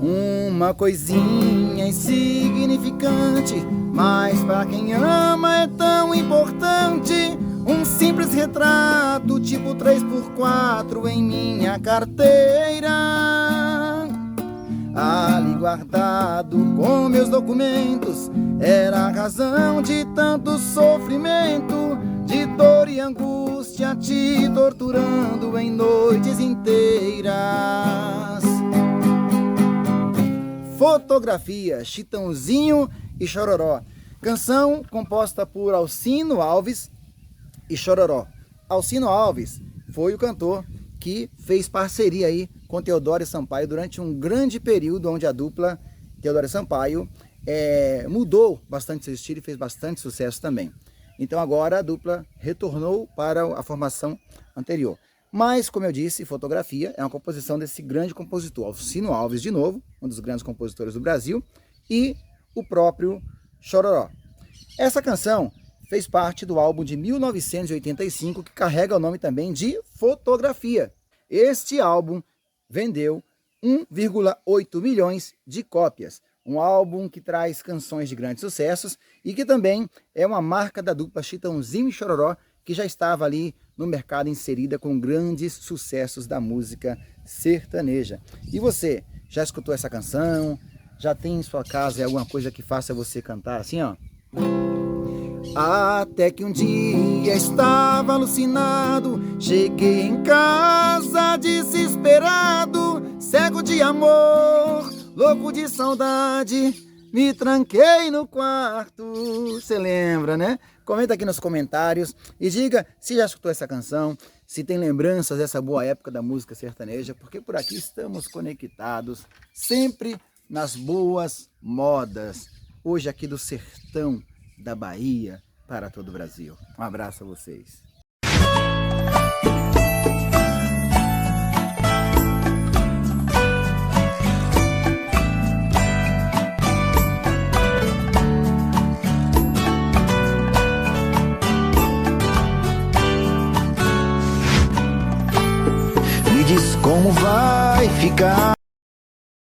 Uma coisinha insignificante, mas pra quem ama é tão importante. Um simples retrato tipo 3x4 em minha carteira, ali guardado com meus documentos. Era a razão de tanto sofrimento, de dor e angústia te torturando em noites inteiras. Fotografia, Chitãozinho e Chororó. Canção composta por Alcino Alves e Chororó. Alcino Alves foi o cantor que fez parceria aí com Theodore Sampaio durante um grande período onde a dupla Theodore Sampaio mudou bastante seu estilo e fez bastante sucesso também. Então agora a dupla retornou para a formação anterior. Mas, como eu disse, Fotografia é uma composição desse grande compositor, Alcino Alves de novo, um dos grandes compositores do Brasil, e o próprio Chororó. Essa canção fez parte do álbum de 1985, que carrega o nome também de Fotografia. Este álbum vendeu 1,8 milhões de cópias. Um álbum que traz canções de grandes sucessos e que também é uma marca da dupla Chitãozinho e Chororó, que já estava ali no mercado inserida com grandes sucessos da música sertaneja. E você, já escutou essa canção? Já tem em sua casa alguma coisa que faça você cantar assim, ó? Até que um dia estava alucinado, cheguei em casa desesperado, cego de amor, louco de saudade, me tranquei no quarto. Você lembra, né? Comenta aqui nos comentários e diga se já escutou essa canção, se tem lembranças dessa boa época da música sertaneja, porque por aqui estamos conectados, sempre nas boas modas. Hoje aqui do sertão da Bahia para todo o Brasil. Um abraço a vocês. Me diz como vai ficar.